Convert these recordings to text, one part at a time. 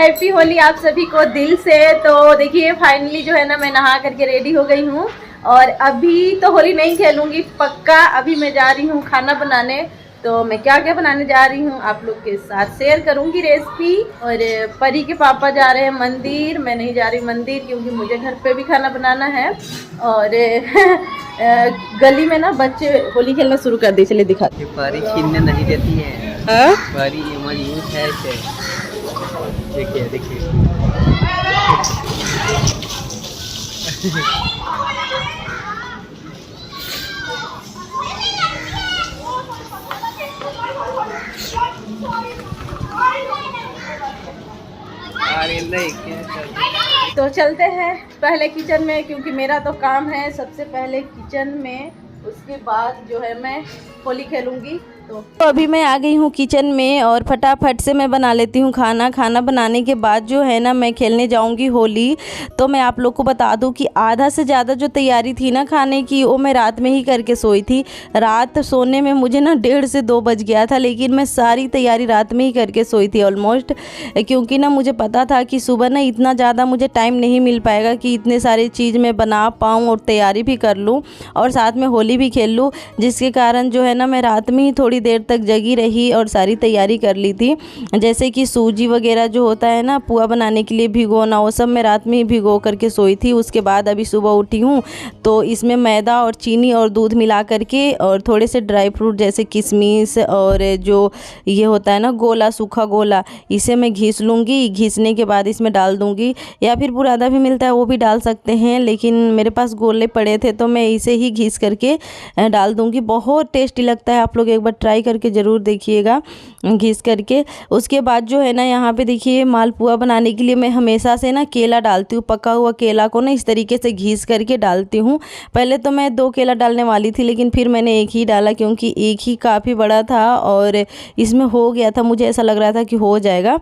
Happy Holi आप सभी को दिल से। तो देखिए फाइनली जो है ना मैं नहा करके रेडी हो गई हूँ और अभी तो होली नहीं खेलूंगी पक्का। अभी मैं जा रही हूँ खाना बनाने। तो मैं क्या क्या बनाने जा रही हूँ आप लोग के साथ शेयर करूँगी रेसिपी। और परी के पापा जा रहे हैं मंदिर, मैं नहीं जा रही मंदिर क्योंकि मुझे घर पे भी खाना बनाना है। और गली में ना बच्चे होली खेलना शुरू कर दी। चलिए दिखाती हूँ। परी छीनने नहीं देती है। परी मजबूत है इसे। देखिए देखिए अरे नहीं क्या तो चलते हैं पहले किचन में क्योंकि मेरा तो काम है सबसे पहले किचन में, उसके बाद जो है मैं होली खेलूंगी। तो अभी मैं आ गई हूँ किचन में और फटाफट से मैं बना लेती हूँ खाना। खाना बनाने के बाद जो है ना मैं खेलने जाऊँगी होली। तो मैं आप लोग को बता दूँ कि आधा से ज़्यादा जो तैयारी थी ना खाने की वो मैं रात में ही करके सोई थी। रात सोने में मुझे ना 1:30 से 2 बज गया था, लेकिन मैं सारी तैयारी रात में ही करके सोई थी ऑलमोस्ट। क्योंकि ना मुझे पता था कि सुबह ना इतना ज़्यादा मुझे टाइम नहीं मिल पाएगा कि इतने सारी चीज़ मैं बना पाऊँ और तैयारी भी कर लूँ और साथ में होली भी खेल लूँ। जिसके कारण जो है ना मैं रात में ही थोड़ी देर तक जगी रही और सारी तैयारी कर ली थी। जैसे कि सूजी वगैरह जो होता है ना पुआ बनाने के लिए भिगोना, वो सब मैं रात में ही भिगो करके सोई थी। उसके बाद अभी सुबह उठी हूँ तो इसमें मैदा और चीनी और दूध मिला करके और थोड़े से ड्राई फ्रूट जैसे किशमिश और जो ये होता है ना गोला, सूखा गोला, इसे मैं घिस लूँगी। घिसने के बाद इसमें डाल दूँगी या फिर बुरादा भी मिलता है वो भी डाल सकते हैं, लेकिन मेरे पास गोले पड़े थे तो मैं इसे ही घिस करके डाल दूँगी। बहुत टेस्टी लगता है, आप लोग एक बार ट्राई करके ज़रूर देखिएगा घिस करके। उसके बाद जो है ना यहाँ पे देखिए मालपुआ बनाने के लिए मैं हमेशा से ना केला डालती हूँ। पका हुआ केला को ना इस तरीके से घिस करके डालती हूँ। पहले तो मैं 2 केला डालने वाली थी लेकिन फिर मैंने एक ही डाला क्योंकि एक ही काफ़ी बड़ा था और इसमें हो गया था, मुझे ऐसा लग रहा था कि हो जाएगा।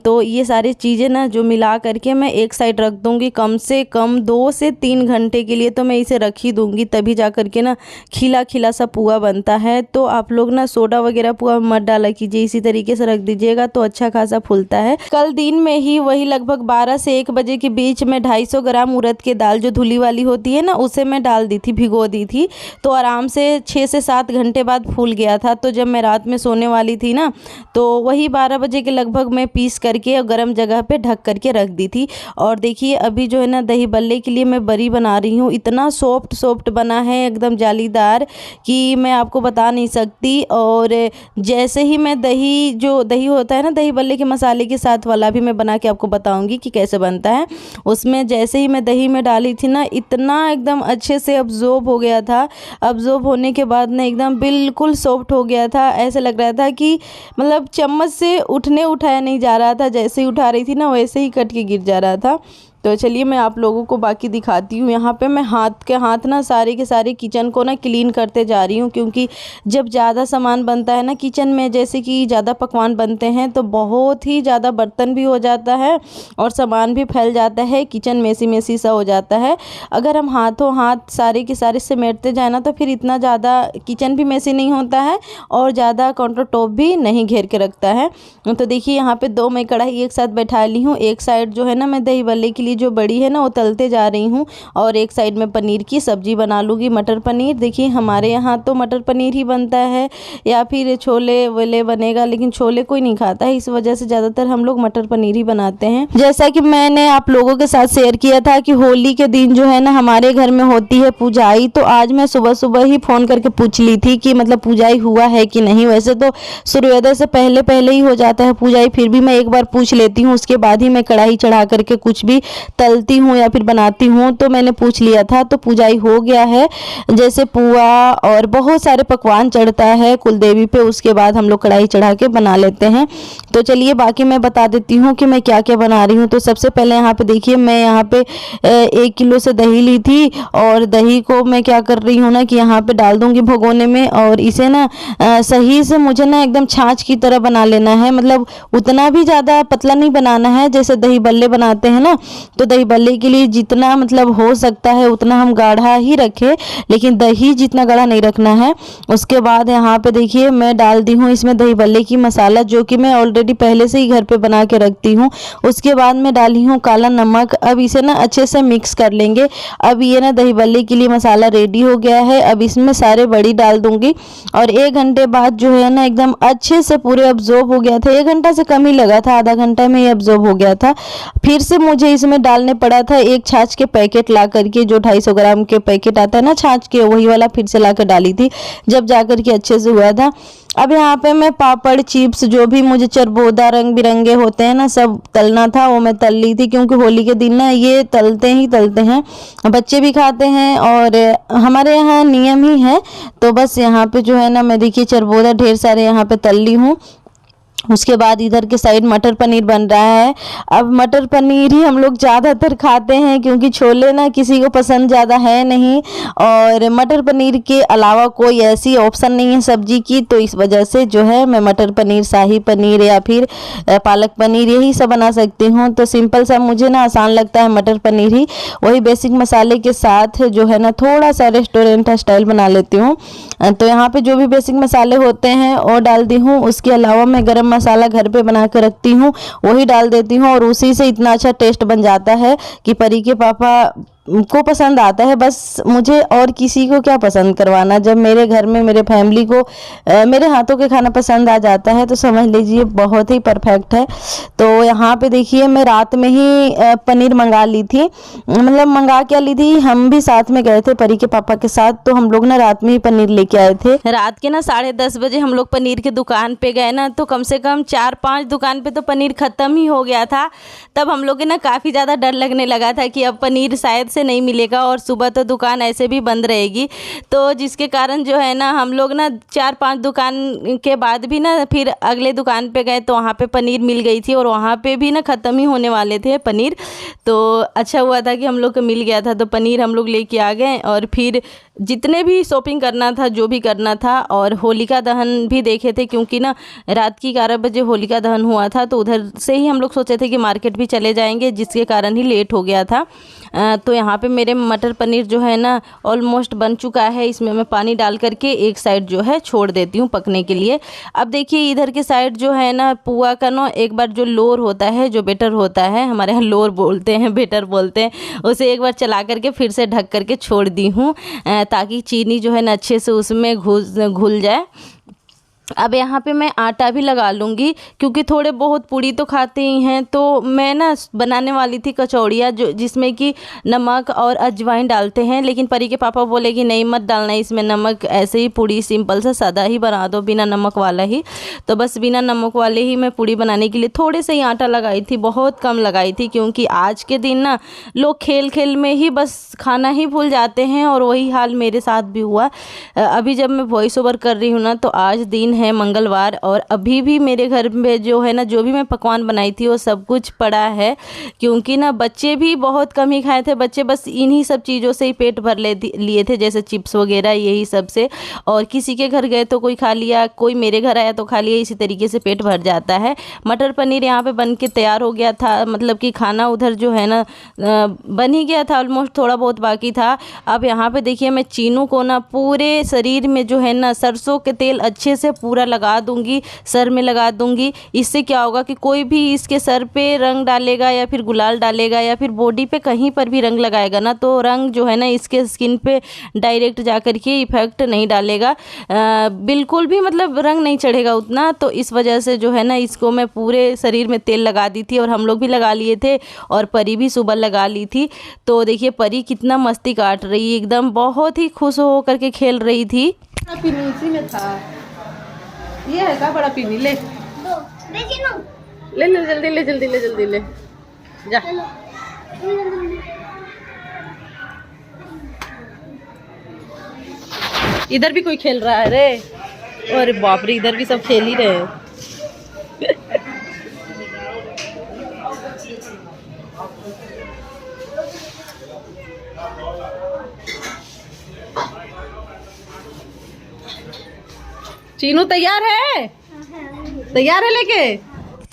तो ये सारी चीज़ें ना जो मिला करके मैं एक साइड रख दूँगी कम से कम 2 से 3 घंटे के लिए। तो मैं इसे रख ही दूँगी तभी जा करके ना खिला खिला सा पुआ बनता है। तो आप लोग ना सोडा वगैरह पुआ मत डाला कीजिए, इसी तरीके से रख दीजिएगा तो अच्छा खासा फूलता है। कल दिन में ही वही लगभग 12 से 1 बजे के बीच में 250 ग्राम उड़द की दाल जो धुली वाली होती है ना उसे मैं डाल दी थी, भिगो दी थी। तो आराम से 6 से 7 घंटे बाद फूल गया था। तो जब मैं रात में सोने वाली थी ना तो वही 12 बजे के लगभग मैं पीस करके और गर्म जगह पे ढक करके रख दी थी। और देखिए अभी जो है ना दही बल्ले के लिए मैं बरी बना रही हूँ। इतना सॉफ्ट बना है एकदम जालीदार कि मैं आपको बता नहीं सकती। और जैसे ही मैं जो दही होता है ना दही बल्ले के मसाले के साथ वाला भी मैं बना के आपको बताऊंगी कि कैसे बनता है। उसमें जैसे ही मैं दही में डाली थी ना इतना एकदम अच्छे से अब्जॉर्ब हो गया था। अब्जॉर्ब होने के बाद ना एकदम बिल्कुल सॉफ्ट हो गया था। ऐसे लग रहा था कि मतलब चम्मच से उठाया नहीं जा रहा था, जैसे ही उठा रही थी ना वैसे ही कट के गिर जा रहा था। तो चलिए मैं आप लोगों को बाकी दिखाती हूँ। यहाँ पे मैं हाथ ना सारे के सारे किचन को ना क्लीन करते जा रही हूँ क्योंकि जब ज़्यादा सामान बनता है ना किचन में, जैसे कि ज़्यादा पकवान बनते हैं तो बहुत ही ज़्यादा बर्तन भी हो जाता है और सामान भी फैल जाता है, किचन मेसी सा हो जाता है। अगर हम हाथों हाथ सारे के सारे समेटते जाए ना तो फिर इतना ज़्यादा किचन भी मेसी नहीं होता है और ज़्यादा काउंटर टॉप भी नहीं घेर के रखता है। तो देखिए यहाँ पे 2 मैं कढ़ाई एक साथ बैठा ली हूँ। एक साइड जो है ना मैं दही बल्ले के लिए जो बड़ी है ना वो तलते जा रही हूँ और एक साइड में पनीर की सब्जी बना लूँगी, मटर पनीर। देखिए हमारे यहाँ तो मटर पनीर ही बनता है या फिर छोले वोले बनेगा, लेकिन छोले कोई नहीं खाता है, इस वजह से ज़्यादातर हम लोग मटर पनीर ही बनाते हैं। जैसा कि मैंने आप लोगों के साथ शेयर किया था कि होली के दिन जो है ना हमारे घर में होती है पूजाई। तो आज मैं सुबह ही फ़ोन करके पूछ ली थी कि मतलब पूजाई हुआ है कि नहीं। वैसे तो सूर्योदय से पहले ही हो जाता है पूजाई, फिर भी मैं एक बार पूछ लेती हूँ, उसके बाद ही मैं कढ़ाई चढ़ा करके कुछ भी तलती हूँ या फिर बनाती हूँ। तो मैंने पूछ लिया था तो पूजाई हो गया है। जैसे पुआ और बहुत सारे पकवान चढ़ता है कुलदेवी पे, उसके बाद हम लोग कढ़ाई चढ़ा के बना लेते हैं। तो चलिए बाकी मैं बता देती हूँ कि मैं क्या क्या बना रही हूँ। तो सबसे पहले यहाँ पे देखिए मैं यहाँ पे 1 किलो से दही ली थी और दही को मैं क्या कर रही हूँ ना कि यहाँ पे डाल दूँगी भगोने में और इसे ना सही से मुझे ना एकदम छाछ की तरह बना लेना है। मतलब उतना भी ज़्यादा पतला नहीं बनाना है, जैसे दही बल्ले बनाते हैं ना तो दही भल्ले के लिए जितना मतलब हो सकता है उतना हम गाढ़ा ही रखें, लेकिन दही जितना गाढ़ा नहीं रखना है। उसके बाद यहाँ पे देखिए मैं डाल दी हूँ इसमें दही भल्ले की मसाला, जो कि मैं ऑलरेडी पहले से ही घर पे बना के रखती हूँ। उसके बाद मैं डाली हूँ काला नमक। अब इसे ना अच्छे से मिक्स कर लेंगे। अब ये ना दही भल्ले के लिए मसाला रेडी हो गया है। अब इसमें सारे बड़ी डाल दूंगी और 1 घंटे बाद जो है ना एकदम अच्छे से पूरे अब्जॉर्ब हो गया था। 1 घंटा से कम ही लगा था, आधा घंटा में ये अब्जॉर्ब हो गया था। फिर से मुझे इसमें डालने पड़ा था 1 छाछ के पैकेट ला करके, जो 250 ग्राम के पैकेट आता है ना छाछ के, वही वाला फिर से ला कर डाली थी, जब जाकर के अच्छे से हुआ था। अब यहाँ पे मैं पापड़, चिप्स, जो भी मुझे चरबोदा रंग बिरंगे होते हैं ना सब तलना था, वो मैं तल ली थी, क्योंकि होली के दिन ना ये तलते हैं, बच्चे भी खाते हैं और हमारे यहाँ नियम ही है। तो बस यहाँ पे जो है ना मैं देखिए चरबोदा ढेर सारे यहाँ पे तल ली हूँ। उसके बाद इधर के साइड मटर पनीर बन रहा है। अब मटर पनीर ही हम लोग ज़्यादातर खाते हैं, क्योंकि छोले ना किसी को पसंद ज़्यादा है नहीं, और मटर पनीर के अलावा कोई ऐसी ऑप्शन नहीं है सब्जी की, तो इस वजह से जो है मैं मटर पनीर, शाही पनीर या फिर पालक पनीर यही सब बना सकती हूँ। तो सिंपल सा मुझे ना आसान लगता है मटर पनीर ही, वही बेसिक मसाले के साथ जो है ना थोड़ा सा रेस्टोरेंट स्टाइल बना लेती हूँ। तो यहाँ पे जो भी बेसिक मसाले होते हैं और डाल दी हूँ। उसके अलावा मैं गरम मसाला घर पे बना कर रखती हूँ, वही डाल देती हूँ, और उसी से इतना अच्छा टेस्ट बन जाता है कि परी के पापा को पसंद आता है। बस मुझे और किसी को क्या पसंद करवाना, जब मेरे घर में मेरे फैमिली को मेरे हाथों के खाना पसंद आ जाता है तो समझ लीजिए बहुत ही परफेक्ट है। तो यहाँ पे देखिए मैं रात में ही पनीर मंगा ली थी, मतलब मंगा क्या ली थी, हम भी साथ में गए थे परी के पापा के साथ, तो हम लोग ना रात में ही पनीर लेके आए थे। रात के ना 10:30 बजे हम लोग पनीर के दुकान पे गए ना, तो कम से कम 4-5 दुकान पे तो पनीर ख़त्म ही हो गया था। तब हम लोग के ना काफ़ी ज़्यादा डर लगने लगा था कि अब पनीर शायद से नहीं मिलेगा, और सुबह तो दुकान ऐसे भी बंद रहेगी। तो जिसके कारण जो है ना हम लोग ना 4-5 दुकान के बाद भी ना फिर अगले दुकान पे गए, तो वहाँ पे पनीर मिल गई थी, और वहाँ पे भी ना ख़त्म ही होने वाले थे पनीर। तो अच्छा हुआ था कि हम लोग को मिल गया था, तो पनीर हम लोग लेके आ गए, और फिर जितने भी शॉपिंग करना था, जो भी करना था, और होलिका दहन भी देखे थे, क्योंकि ना रात की 11 बजे होलिका दहन हुआ था, तो उधर से ही हम लोग सोचे थे कि मार्केट भी चले जाएंगे, जिसके कारण ही लेट हो गया था। तो यहाँ पे मेरे मटर पनीर जो है ना ऑलमोस्ट बन चुका है। इसमें मैं पानी डाल करके एक साइड जो है छोड़ देती हूँ पकने के लिए। अब देखिए इधर के साइड जो है ना पुआ का ना एक बार जो लोर होता है, जो बेटर होता है, हमारे यहाँ लोर बोलते हैं, बेटर बोलते हैं, उसे एक बार चला करके फिर से ढक करके छोड़ दी हूँ, ताकि चीनी जो है ना अच्छे से उसमें घुल जाए। अब यहाँ पे मैं आटा भी लगा लूँगी, क्योंकि थोड़े बहुत पूड़ी तो खाते ही हैं। तो मैं ना बनाने वाली थी कचौड़ियाँ, जो जिसमें कि नमक और अजवाइन डालते हैं, लेकिन परी के पापा बोले कि नहीं मत डालना इसमें नमक, ऐसे ही पूड़ी सिंपल सा सादा ही बना दो, बिना नमक वाला ही। तो बस बिना नमक वाले ही मैं पूड़ी बनाने के लिए थोड़े से ही आटा लगाई थी, बहुत कम लगाई थी, क्योंकि आज के दिन ना लोग खेल खेल में ही बस खाना ही भूल जाते हैं, और वही हाल मेरे साथ भी हुआ। अभी जब मैं वॉइस ओवर कर रही हूँ ना, तो आज दिन है मंगलवार, और अभी भी मेरे घर में जो है ना जो भी मैं पकवान बनाई थी वो सब कुछ पड़ा है, क्योंकि ना बच्चे भी बहुत कम ही खाए थे। बच्चे बस इन्हीं सब चीज़ों से ही पेट भर लिए थे, जैसे चिप्स वगैरह यही सब से, और किसी के घर गए तो कोई खा लिया, कोई मेरे घर आया तो खा लिया, इसी तरीके से पेट भर जाता है। मटर पनीर यहाँ पे बन के तैयार हो गया था, मतलब कि खाना उधर जो है ना बन ही गया था, ऑलमोस्ट थोड़ा बहुत बाकी था। अब यहाँ पे देखिए मैं चीनू को ना पूरे शरीर में जो है ना सरसों के तेल अच्छे से पूरा लगा दूंगी, सर में लगा दूंगी। इससे क्या होगा कि कोई भी इसके सर पे रंग डालेगा या फिर गुलाल डालेगा या फिर बॉडी पे कहीं पर भी रंग लगाएगा ना, तो रंग जो है ना इसके स्किन पे डायरेक्ट जाकर के इफेक्ट नहीं डालेगा, बिल्कुल भी मतलब रंग नहीं चढ़ेगा उतना। तो इस वजह से जो है ना इसको मैं पूरे शरीर में तेल लगा दी थी, और हम लोग भी लगा लिए थे, और परी भी सुबह लगा ली थी। तो देखिए परी कितना मस्ती काट रही है, एकदम बहुत ही खुश हो करके खेल रही थी। इसी में था, ये है का बड़ा पीनी, ले ले ले जल्दी ले जल्दी ले जल्दी ले जा। इधर भी कोई खेल रहा है रे, अरे बाप रे इधर भी सब खेल ही रहे हैं। चीनू तैयार है? तैयार है लेके?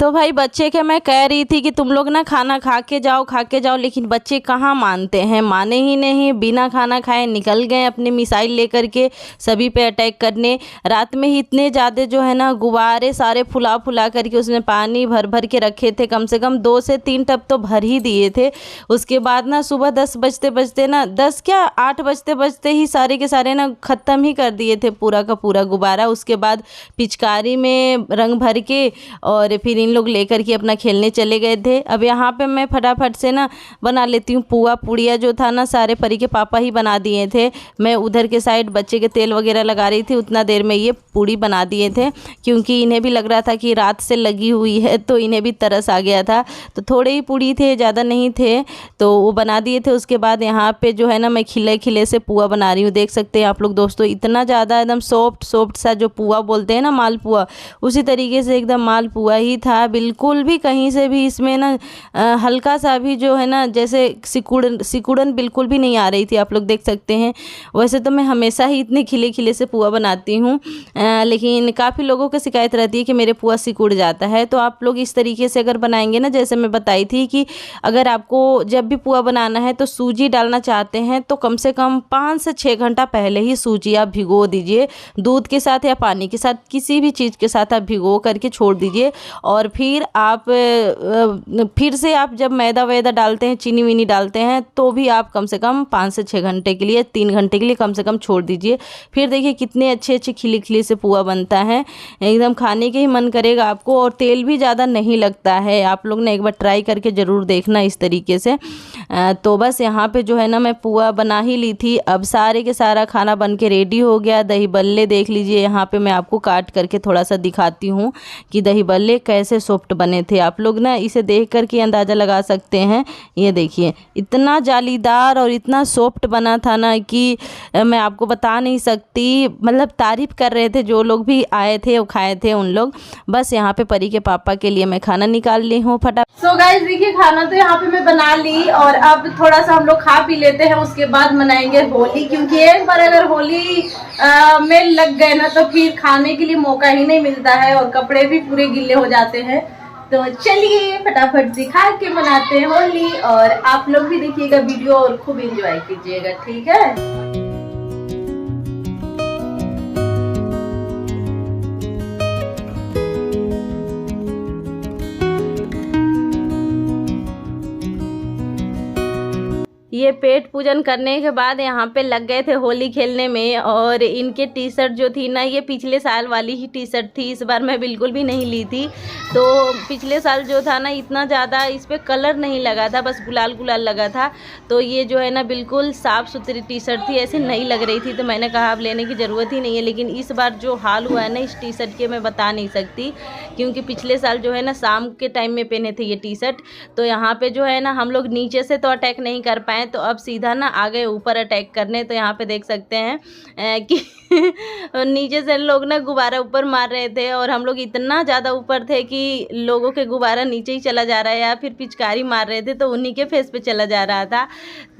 तो भाई बच्चे के मैं कह रही थी कि तुम लोग ना खाना खा के जाओ, लेकिन बच्चे कहाँ मानते हैं, माने ही नहीं। बिना खाना खाए निकल गए अपने मिसाइल लेकर के सभी पे अटैक करने। रात में ही इतने ज़्यादा जो है ना गुब्बारे सारे फुला करके उसमें पानी भर के रखे थे, कम से कम 2 से 3 टब तो भर ही दिए थे। उसके बाद ना सुबह 10 बजते ना 10 क्या 8 बजते ही सारे के सारे ना ख़त्म ही कर दिए थे पूरा का पूरा गुब्बारा। उसके बाद पिचकारी में रंग भर के और फिर इन लोग लेकर के अपना खेलने चले गए थे। अब यहाँ पे मैं फटाफट से ना बना लेती हूँ पुआ पुड़िया जो था ना सारे परी के पापा ही बना दिए थे। मैं उधर के साइड बच्चे के तेल वगैरह लगा रही थी, उतना देर में ये पूड़ी बना दिए थे, क्योंकि इन्हें भी लग रहा था कि रात से लगी हुई है तो इन्हें भी तरस आ गया था। तो थोड़े ही पूड़ी थे, ज़्यादा नहीं थे, तो वो बना दिए थे। उसके बाद यहाँ पे जो है ना मैं खिले से पुआ बना रही हूँ। देख सकते हैं आप लोग दोस्तों, इतना ज़्यादा एकदम सॉफ्ट सा जो पुआ बोलते हैं ना मालपुआ, उसी तरीके से एकदम मालपुआ ही था। बिल्कुल भी कहीं से भी इसमें ना हल्का सा भी जो है ना जैसे सिकुड़न बिल्कुल भी नहीं आ रही थी, आप लोग देख सकते हैं। वैसे तो मैं हमेशा ही इतने खिले से पुआ बनाती हूँ, लेकिन काफ़ी लोगों की शिकायत रहती है कि मेरे पुआ सिकुड़ जाता है। तो आप लोग इस तरीके से अगर बनाएंगे ना, जैसे मैं बताई थी कि अगर आपको जब भी पुआ बनाना है तो सूजी डालना चाहते हैं तो कम से कम 5 से 6 घंटा पहले ही सूजी आप भिगो दीजिए, दूध के साथ या पानी के साथ, किसी भी चीज़ के साथ आप भिगो करके छोड़ दीजिए। और फिर आप फिर से आप जब मैदा वैदा डालते हैं, चीनी वीनी डालते हैं, तो भी आप कम से कम 5 से 6 घंटे के लिए, 3 घंटे के लिए कम से कम छोड़ दीजिए। फिर देखिए कितने अच्छे खिले से पुआ बनता है, एकदम खाने के ही मन करेगा आपको। और तेल भी ज़्यादा नहीं लगता है। आप लोग ने एक बार ट्राई करके ज़रूर देखना इस तरीके से। तो बस यहाँ पे जो है ना मैं पुआ बना ही ली थी। अब सारे के सारा खाना बन के रेडी हो गया। दही बल्ले देख लीजिए, यहाँ पे मैं आपको काट करके थोड़ा सा दिखाती हूँ कि दही बल्ले कैसे सॉफ्ट बने थे। आप लोग ना इसे देख करके अंदाज़ा लगा सकते हैं। ये देखिए इतना जालीदार और इतना सॉफ्ट बना था ना कि मैं आपको बता नहीं सकती। मतलब तारीफ़ कर रहे थे जो लोग भी आए थे और खाए थे उन लोग। बस यहाँ पे परी के पापा के लिए मैं खाना निकाल ली हूँ फटाफट। सो गाइस देखिए खाना तो यहाँ पे मैं बना ली और अब थोड़ा सा हम लोग खा पी लेते हैं, उसके बाद मनाएंगे होली। क्योंकि एक बार अगर होली में लग गए ना तो फिर खाने के लिए मौका ही नहीं मिलता है और कपड़े भी पूरे गीले हो जाते हैं। तो चलिए फटाफट से खा के मनाते हैं होली, और आप लोग भी देखिएगा वीडियो और खूब एंजॉय कीजिएगा, ठीक है। ये पेट पूजन करने के बाद यहाँ पे लग गए थे होली खेलने में। और इनके टी शर्ट जो थी ना, ये पिछले साल वाली ही टी शर्ट थी, इस बार मैं बिल्कुल भी नहीं ली थी। तो पिछले साल जो था ना इतना ज़्यादा इस पर कलर नहीं लगा था, बस गुलाल लगा था। तो ये जो है ना बिल्कुल साफ़ सुथरी टी शर्ट थी, ऐसे नहीं लग रही थी। तो मैंने कहा अब लेने की ज़रूरत ही नहीं है। लेकिन इस बार जो हाल हुआ है ना इस टी शर्ट के, मैं बता नहीं सकती। क्योंकि पिछले साल जो है ना शाम के टाइम में पहने थे ये टी शर्ट। तो यहाँ पे जो है ना हम लोग नीचे से तो अटैक नहीं कर पाए, तो अब सीधा ना आ गए ऊपर अटैक करने। तो यहाँ पे देख सकते हैं कि नीचे से लोग ना गुब्बारा ऊपर मार रहे थे और हम लोग इतना ज़्यादा ऊपर थे कि लोगों के गुब्बारा नीचे ही चला जा रहा है, या फिर पिचकारी मार रहे थे तो उन्हीं के फेस पे चला जा रहा था।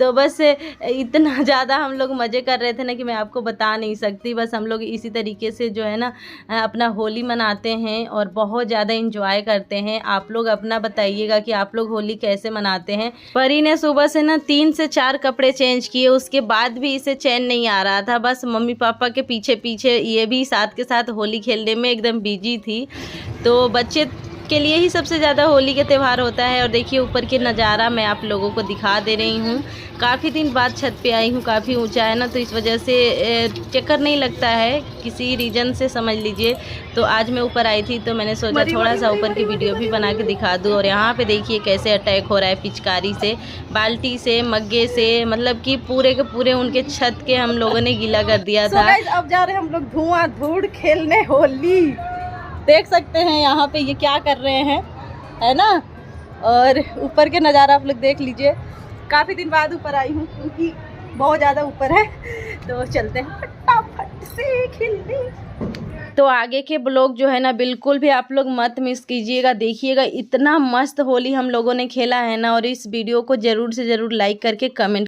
तो बस इतना ज़्यादा हम लोग मज़े कर रहे थे ना कि मैं आपको बता नहीं सकती। बस हम लोग इसी तरीके से जो है ना अपना होली मनाते हैं और बहुत ज़्यादा इंजॉय करते हैं। आप लोग अपना बताइएगा कि आप लोग होली कैसे मनाते हैं। परी ने सुबह से ना 3 से 4 कपड़े चेंज किए, उसके बाद भी इसे चैन नहीं आ रहा था। बस मम्मी पापा के पीछे ये भी साथ के साथ होली खेलने में एकदम बिजी थी। तो बच्चे के लिए ही सबसे ज़्यादा होली के त्यौहार होता है। और देखिए ऊपर के नज़ारा मैं आप लोगों को दिखा दे रही हूँ। काफ़ी दिन बाद छत पे आई हूँ, काफ़ी ऊंचा है ना, तो इस वजह से चक्कर नहीं लगता है किसी रीजन से, समझ लीजिए। तो आज मैं ऊपर आई थी तो मैंने सोचा थोड़ा सा ऊपर की वीडियो भी बना के दिखा दूँ। और यहाँ पे देखिए कैसे अटैक हो रहा है पिचकारी से, बाल्टी से, मग्गे से, मतलब कि पूरे के पूरे उनके छत के हम लोगों ने गीला कर दिया था। अब जा रहे हैं हम लोग धुआं खेलने होली। देख सकते हैं यहाँ पे ये क्या कर रहे हैं, है ना। और ऊपर के नज़ारा आप लोग देख लीजिए। काफ़ी दिन बाद ऊपर आई हूँ क्योंकि बहुत ज़्यादा ऊपर है। तो चलते हैं फटाफट से खेलने। तो आगे के ब्लॉग जो है ना बिल्कुल भी आप लोग मत मिस कीजिएगा, देखिएगा इतना मस्त होली हम लोगों ने खेला है ना। और इस वीडियो को ज़रूर से ज़रूर लाइक करके कमेंट